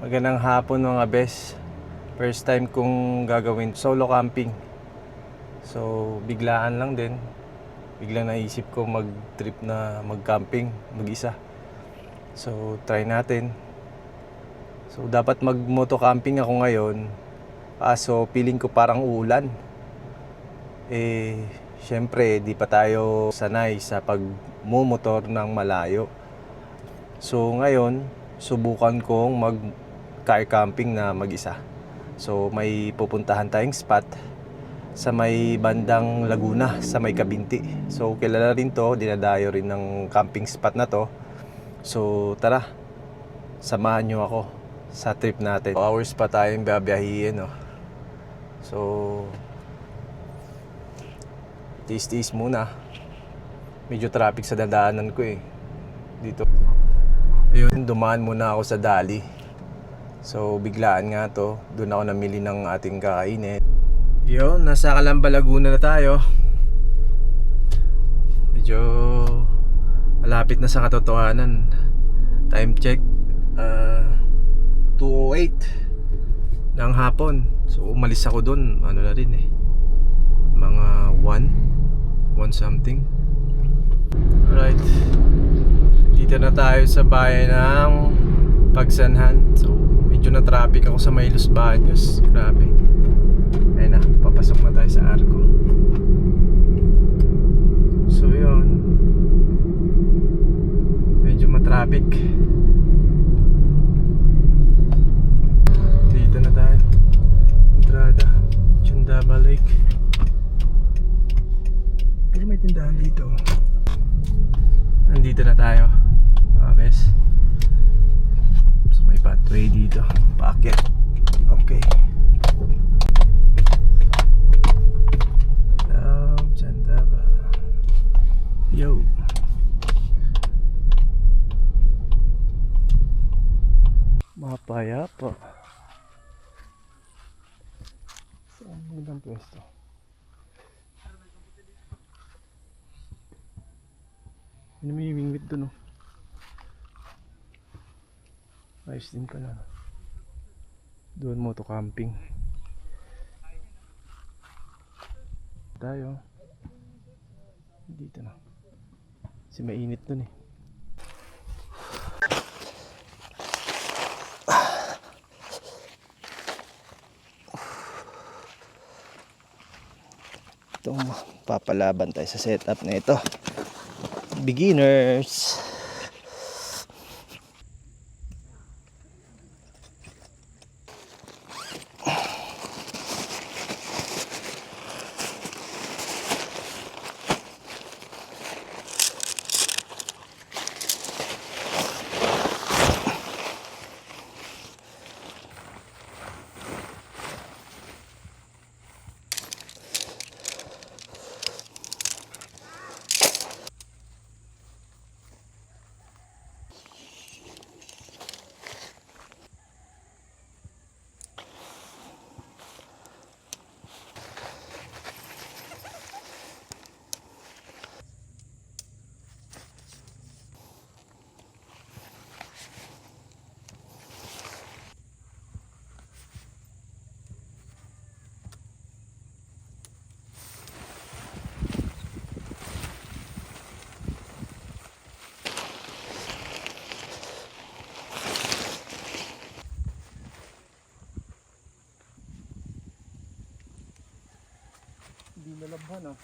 Magandang hapon mga bes. First time kong gagawin solo camping. So biglaan lang din. Biglang naisip ko mag-trip na mag-camping mag-isa. So try natin. So dapat mag-moto camping ako ngayon. Kaso feeling ko parang uulan. Syempre di pa tayo sanay sa pag-motor ng malayo. So ngayon, subukan kong mag-car camping na mag-isa. So may pupuntahan tayong spot sa may bandang Laguna, sa may Kabinti. So kilala rin to, dinadayo rin ng camping spot na to. So tara, samahan nyo ako sa trip natin. 2 hours pa tayong babiyahiin, no? So tiis-tiis muna. Medyo traffic sa dadaanan ko dito. Ayun, dumaan muna ako sa Dali. So biglaan nga to. Doon ako namili ng ating kakainin. Yun, nasa Calamba, Laguna na tayo. Medyo malapit na sa katotohanan. Time check 2:08 ng hapon. So umalis ako doon, ano na rin mga 1 something. Right, dito na tayo sa bayan ng Pagsanhan. So medyo na traffic ako sa may Los Baños. Grabe. Ayun na, papasok na tayo sa Arco. So yun, medyo matraffic. Dito na tayo, entrada Chandaba Lake. Pero may tindahan dito. Andito na tayo mga bes. So may pathway dito, paakyat. Okay. Chandaba. Yo. Mapayapa. Saan magandang pwesto? Ano may wingwit doon, ayos din pala. Doon moto camping tayo. Dito na kasi mainit doon Itong papalaban tayo sa setup na ito. Beginners. Hindi nalabhan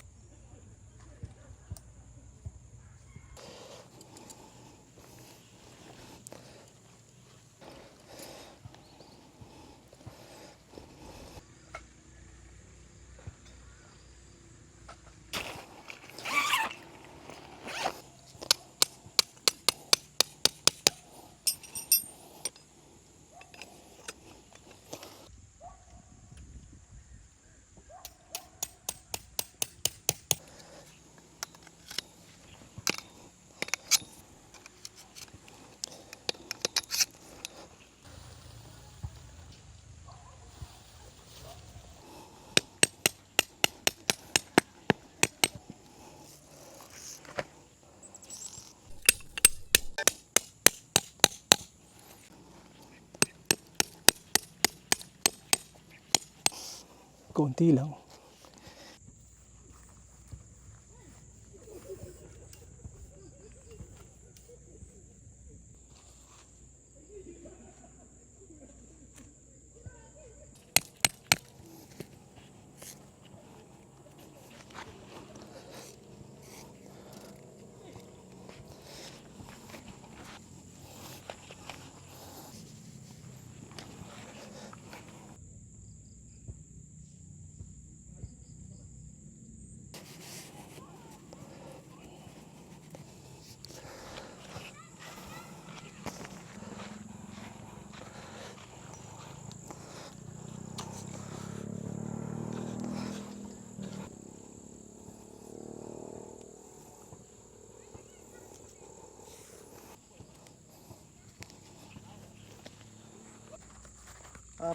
Konti lang.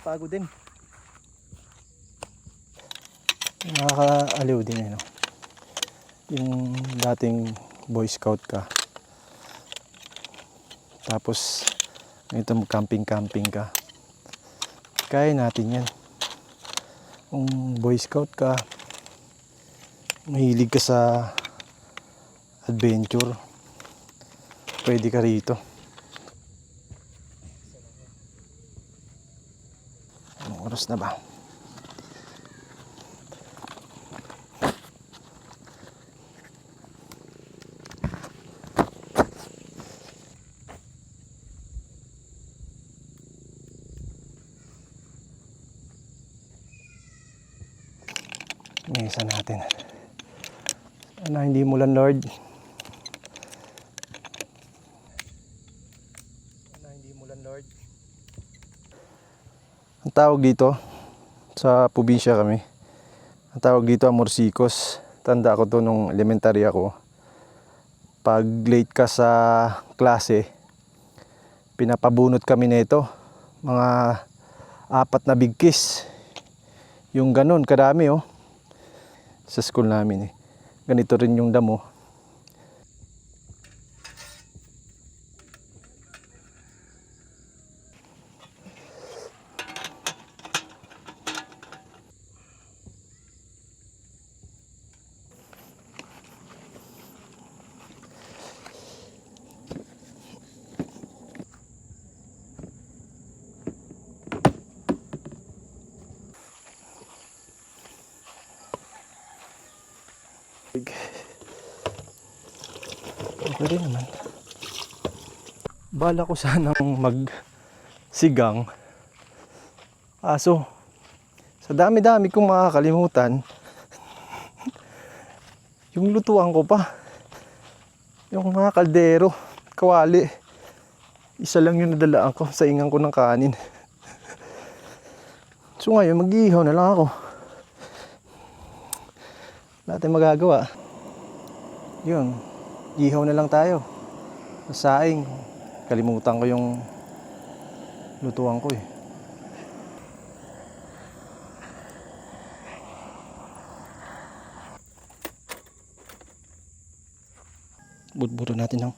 Pagod din. Nakakaaliw din no? Yung dating Boy Scout ka. Tapos ito camping-camping ka. Kaya natin yan. Kung Boy Scout ka, mahilig ka sa adventure, pwede ka rito. Anong oras na ba? Mesa natin. Sana hindi mulan, Lord. Sana hindi mulan, Lord. Ang tawag dito, sa probinsya kami, ang tawag dito Amorcicos. Tanda ko to nung elementary ako. Pag late ka sa klase, pinapabunot kami nito. Mga 4 na bigkis. Yung ganun, kadami oh. Sa school namin eh. Ganito rin yung damo. Okay rin naman. Bala ko sanang magsigang. Aso, sa dami-dami kong makakalimutan, yung lutuan ko pa. Yung mga kaldero, kawali. Isa lang yung nadalaan ko sa ingang ko ng kanin. So ngayon, mag-iihaw na lang ako. Wala tayong magagawa. Yun, ihaw na lang tayo. Sa saing, kalimutan ko yung lutuan ko eh. Budbudo natin ng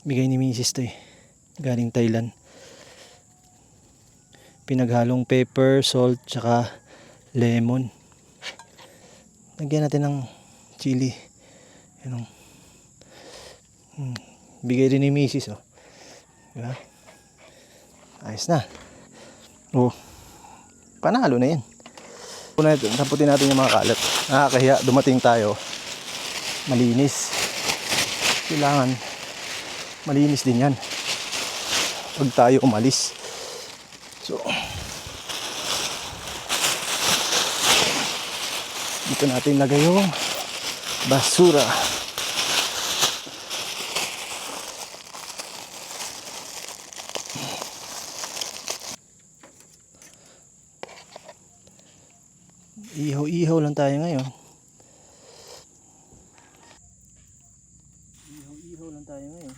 bigay ni Mrs. to eh. Galing Thailand. Pinaghalong pepper, salt, tsaka lemon. Lagyan natin ng chili. Yan o. Bigay rin ni Mrs. Oh. Diba? Ayos na. Oh. Panalo na yan. Taputin natin yung mga kalat. Nakakahiya. Dumating tayo. Malinis. Kailangan malinis din yan. Pag tayo umalis. So, dito natin lagay yung basura. Ihaw-ihaw lang tayo ngayon. Ihaw-ihaw lang tayo ngayon.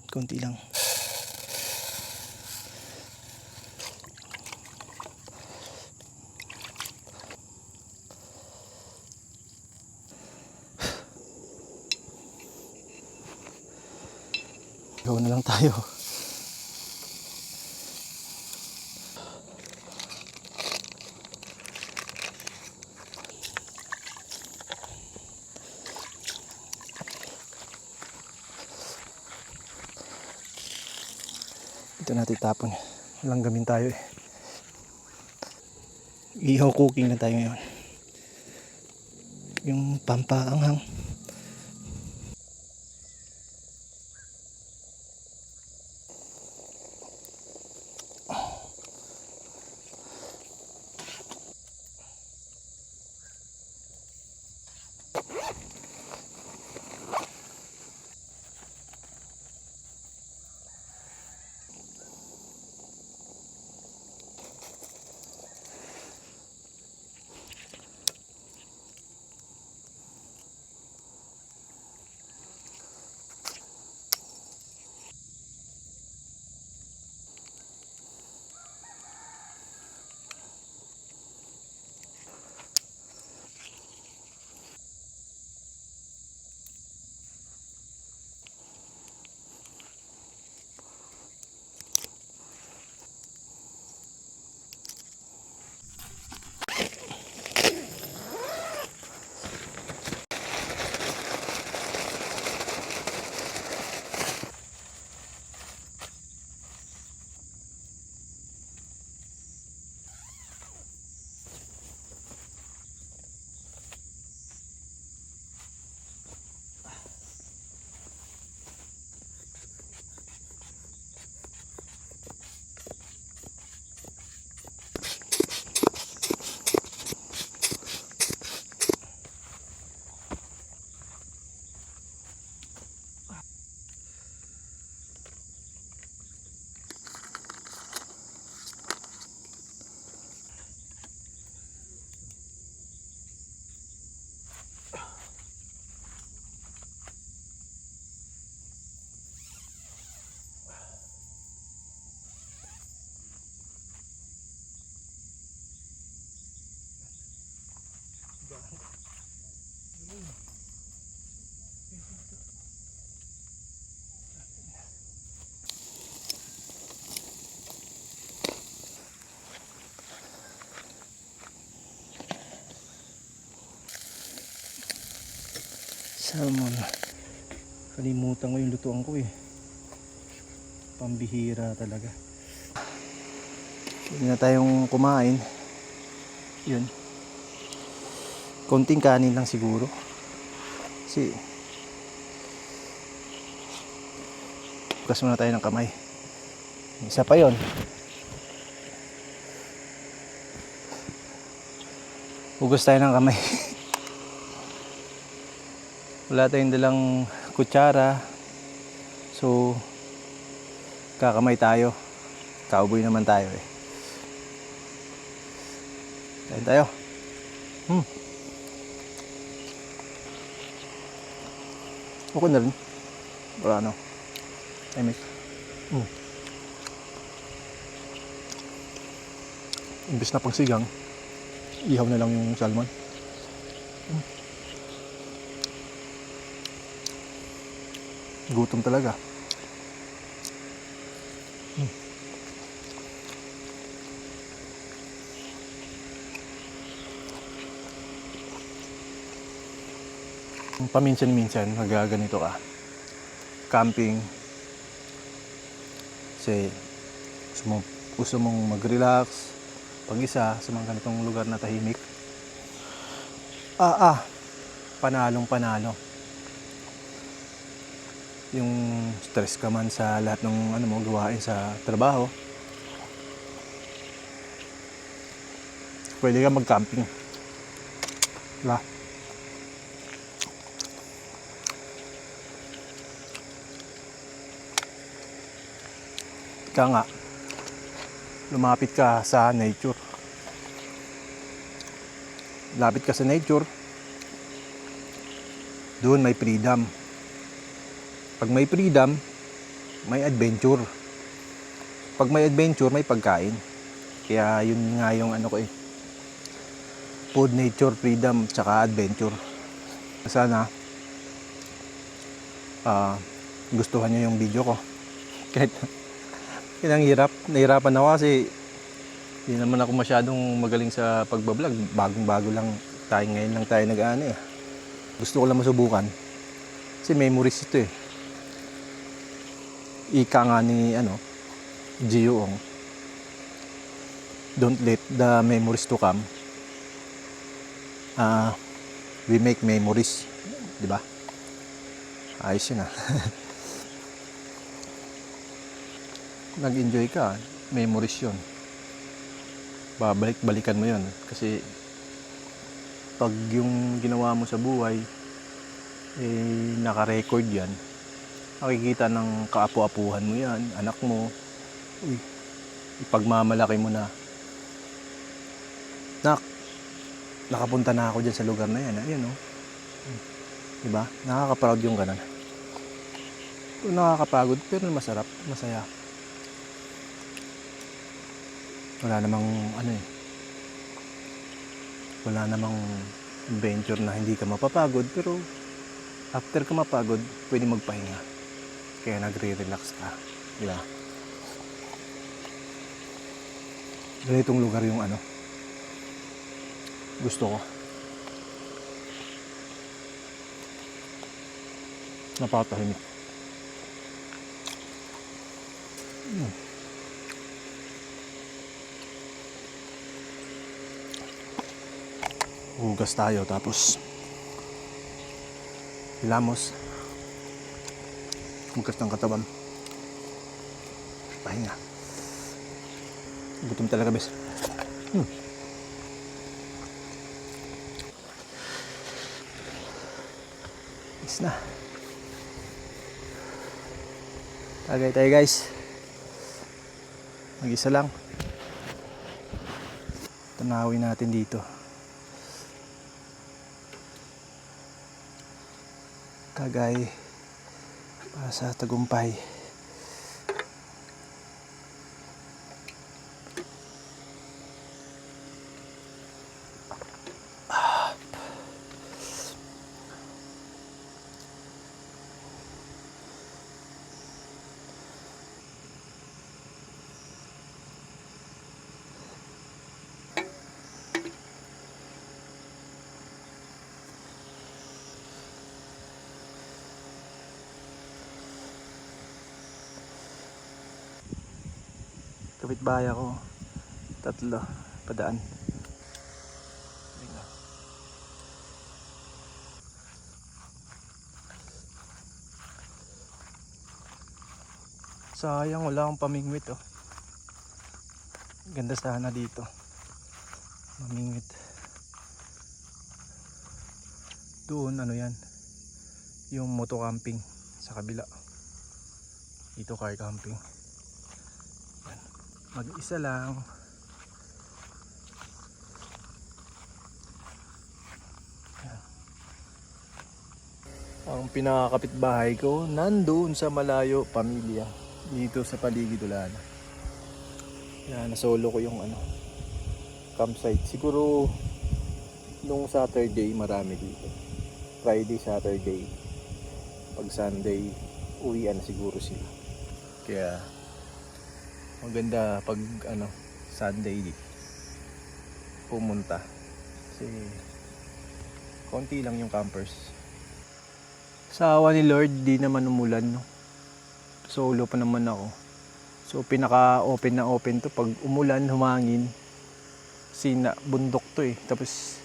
Konti lang. Ihaw na lang tayo. Ito natin tapon. Walang gamin tayo eh. Ihaw cooking na tayo ngayon. Yung pampaanghang. Salmon. Kalimutan ko yung lutuan ko eh. Pambihira talaga. Hindi na tayong kumain. Yun. Konting kanin lang siguro. Kasi bukas muna tayo ng kamay. Isa pa yon. Hugas tayo ng kamay. Wala tayong dalang kutsara. So kakamay tayo. Cowboy naman tayo eh. Kain tayo. Okay na rin. Wala ano. I miss. Imbis na pagsigang, ihaw na lang yung salmon. Gutom talaga. Paminsan-minsan nagaganito ka. Camping. Kasi gusto mong mag-relax pag-isa sa mga ganitong lugar na tahimik. Panalong panalo. Yung stress ka man sa lahat ng gawain sa trabaho, pwede ka mag-camping. Diba? Kaya nga, lumapit ka sa nature. Lapit ka sa nature, doon may freedom. Pag may freedom, may adventure. Pag may adventure, may pagkain. Kaya yun nga yung ko eh. Food, nature, freedom, tsaka adventure. Sana gustuhan nyo yung video ko. Kahit ang hirap, nahirapan ako kasi hindi naman ako masyadong magaling sa pagbablog. Bagong-bago lang tayo, ngayon lang tayo nag-ano eh. Gusto ko lang masubukan. Kasi memories ito eh. Ika nga ni Gio Ong. Don't let the memories to come. We make memories. Di ba? Ayos yun ah. Nag-enjoy ka, memories yun. Babalik-balikan mo yun. Kasi pag yung ginawa mo sa buhay, naka-record yan, makikita ng kaapu-apuhan mo yan, anak mo, ipagmamalaki mo na, nakapunta na ako dyan sa lugar na yan. Ayan o. Diba? Nakaka-proud yung ganun. Nakakapagod pero masarap, masaya. Wala namang adventure na hindi ka mapapagod, pero after ka mapagod, pwede magpahinga. Kaya nagre-relax ka. Diba? Ganitong lugar yung gusto ko. Napakatahimik. Hugas tayo tapos hilamos. Hugas ng katawan. Pahinga. Gutom talaga bes. Is na. Tagay tayo guys. Mag-isa lang. Tanawin natin dito. Tagay para sa tagumpay. Kapitbahay ako. 3 padaan. Sayang wala akong pamingwit oh. Ganda sana dito. Mamingwit. Doon yan. Yung moto camping sa kabila. Dito car camping. Mag-isa lang. Ang pinakakapitbahay ko nandoon sa malayo, pamilya. Dito sa paligid ulan. Yan, nasolo ko yung campsite. Siguro nung Saturday marami dito. Friday, Saturday. Pag Sunday, uwian siguro sila. Kaya maganda pag Sunday pumunta. Kasi konti lang yung campers. Sa awa ni Lord, di naman umulan, no? Solo pa naman ako. So pinaka-open na open to. Pag umulan, humangin, bundok to eh. Tapos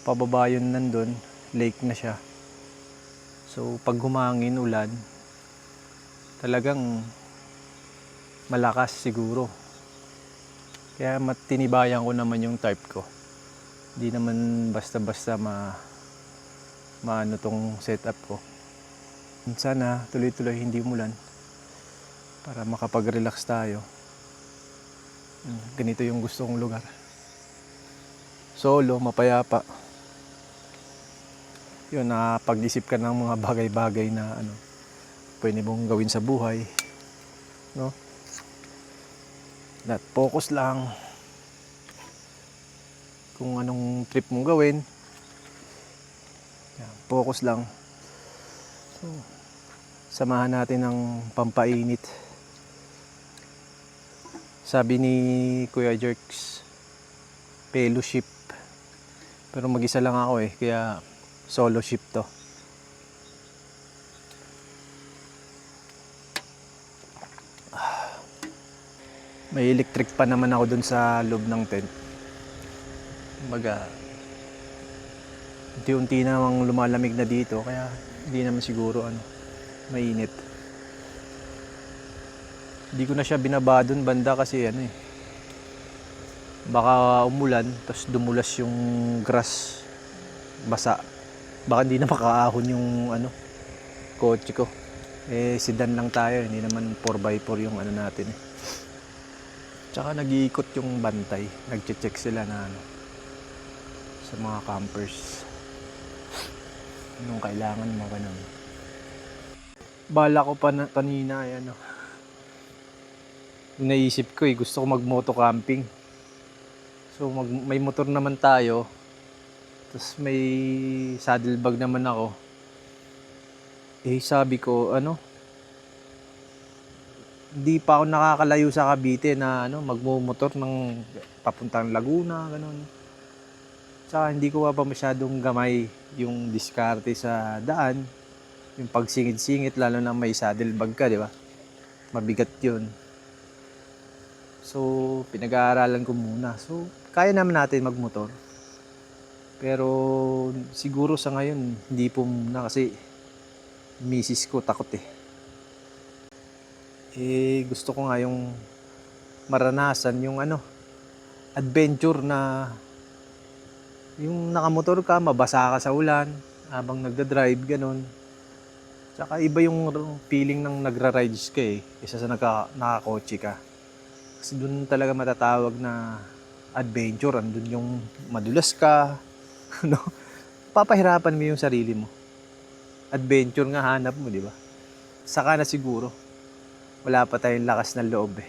pababa yun nandun, lake na siya. So pag humangin, ulan, talagang malakas siguro. Kaya matinibayan ko naman yung type ko. Di naman basta-basta maano tong setup ko. Sana tuloy-tuloy hindi umulan para makapag-relax tayo. Ganito yung gusto kong lugar. Solo, mapayapa. Yun, nakapag-isip ka ng mga bagay-bagay na pwede mong gawin sa buhay. No? That focus lang kung anong trip mong gawin. Yan, focus lang. So, samahan natin ng pampainit Sabi ni Kuya Jerks, fellowship. Pero mag-isa lang ako kaya solo ship to. May electric pa naman ako dun sa loob ng tent. Kumbaga, unti-unti namang lumalamig na dito, kaya hindi naman siguro mainit. Hindi ko na siya binaba dun banda kasi baka umulan, tapos dumulas yung grass, basa. Baka hindi na makaahon yung kotse ko. Sedan lang tayo, hindi naman 4x4 yung natin Tsaka nag-iikot yung bantay, nagche-check sila na sa mga campers. Anong kailangan mo ganun. Bala ko pa kanina naisip ko gusto ko mag-moto camping. So may motor naman tayo. Tapos may saddlebag naman ako. Sabi ko hindi pa ako nakakalayo sa Cavite na magmumotor ng papuntang Laguna, ganun. Tsaka hindi ko pa masyadong gamay yung diskarte sa daan. Yung pagsingit-singit, lalo na may saddlebag ka, di ba? Mabigat yun. So, pinag-aaralan ko muna. So, kaya naman natin magmotor. Pero, siguro sa ngayon, hindi po muna kasi misis ko takot gusto ko nga yung maranasan yung adventure na yung nakamotor ka, mabasa ka sa ulan habang nagda-drive, ganun. Tsaka iba yung feeling ng nagra-rides ka isa sa nakakotse ka. Kasi dun talaga matatawag na adventure. Andun yung madulas ka, papahirapan mo yung sarili mo. Adventure nga hanap mo, di ba? Saka na siguro. Wala pa tayong lakas ng loob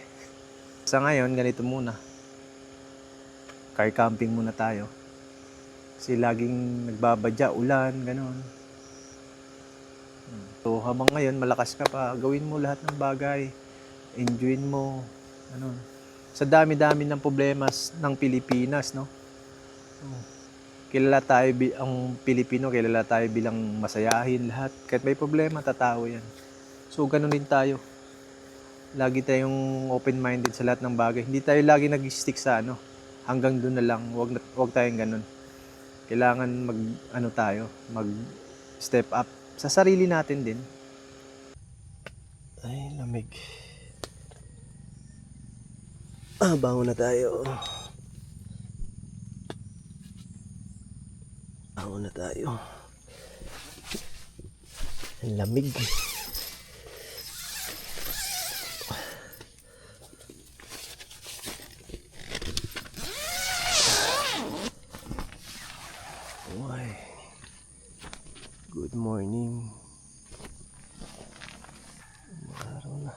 Sa ngayon, ganito muna. Car camping muna tayo. Kasi laging nagbabadya, ulan, gano'n. So habang ngayon, malakas ka pa, gawin mo lahat ng bagay. Enjoyin mo. Sa dami-dami ng problema ng Pilipinas, no? Kilala tayo, ang Pilipino, kilala tayo bilang masayahin lahat. Kahit may problema, tatawa yan. So gano'n din tayo. Lagi tayong open-minded sa lahat ng bagay. Hindi tayo lagi nag-stick sa hanggang doon na lang. Wag tayong ganun. Kailangan mag-step up sa sarili natin din. Ay, lamig. Bangon na tayo. Bangon na tayo. Ang lamig. Good morning. Araw na.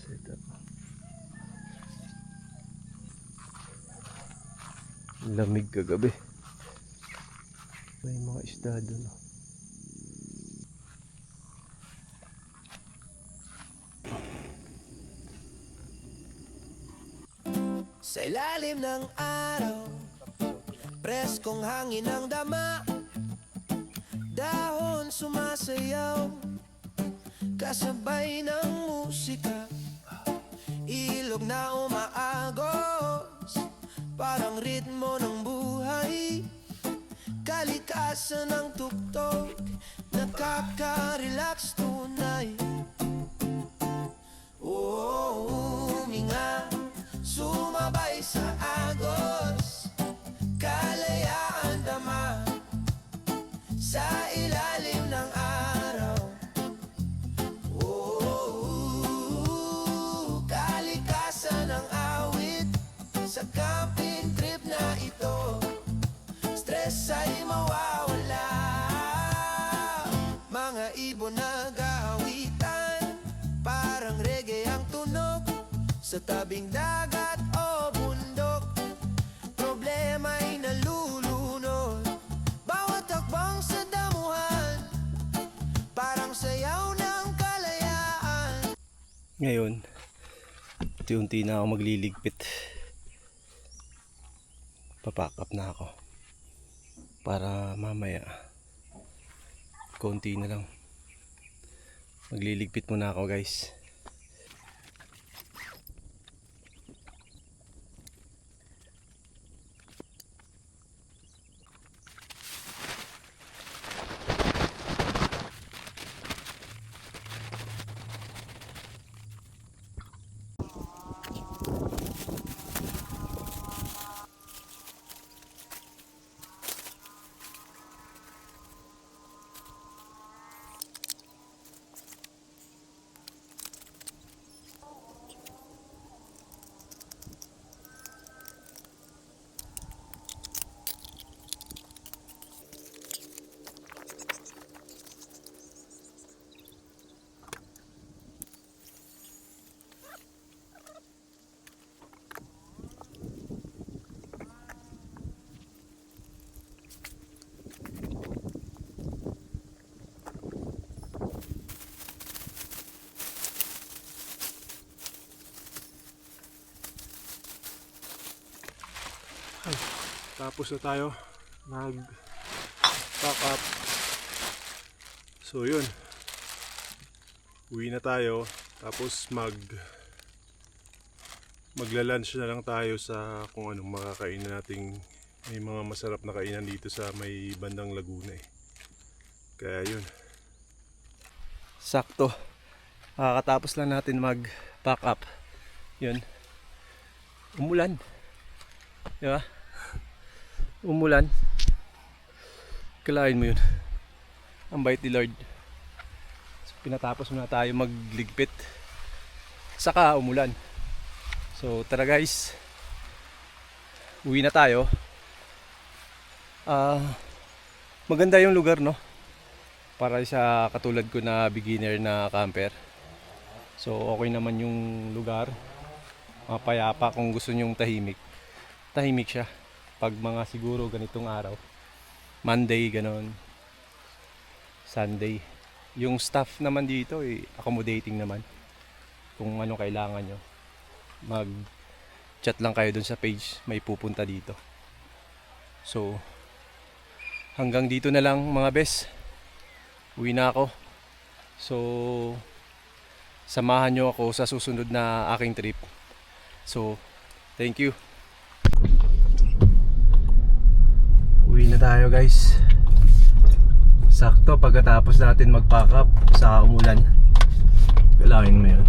Set up. Lamig kagabi. May mga isda doon. Sa ilalim ng araw, preskong hangin ang dama, dahon sumasayaw, kasabay ng musika, ilog na umaagos, parang ritmo ng buhay, kalikasan ng tuktok, nakaka-relax tunay. Huminga, sumabay sa agos, kalayaan dama, sa ilalim ng araw. Kalikasan ng awit, sa camping trip na ito, stress ay mawawala. Mga ibon nag-aawitan, parang reggae ang tunog, sa tabing dagat o bundok, problema Ngayon, unti-unti na ako magliligpit. Papack up na ako. Para mamaya, konti na lang. Magliligpit muna ako guys. Tapos na tayo nag pack up. So yun, uwi na tayo. Tapos magla-lunch na lang tayo sa kung anong makakainan nating. May mga masarap na kainan dito sa may bandang Laguna eh. Kaya yun, sakto, kakatapos lang natin mag pack up. Yun, umulan, di ba? Umulan. Kalain mo yun. Ang bait ni Lord. So, pinatapos muna tayo magligpit. Saka umulan. So tara guys. Uwi na tayo. Maganda yung lugar, no? Para sa katulad ko na beginner na camper. So okay naman yung lugar. Mapayapa kung gusto nyong tahimik. Tahimik siya. Pag mga siguro ganitong araw, Monday ganon, Sunday, yung staff naman dito accommodating naman. Kung ano kailangan nyo, mag chat lang kayo dun sa page, may pupunta dito. So hanggang dito na lang mga bes, uwi na ako. So samahan nyo ako sa susunod na aking trip. So thank you. Uwi na tayo guys. Sakto pagkatapos natin mag-pack up sa umulan. Kailangan mo yun.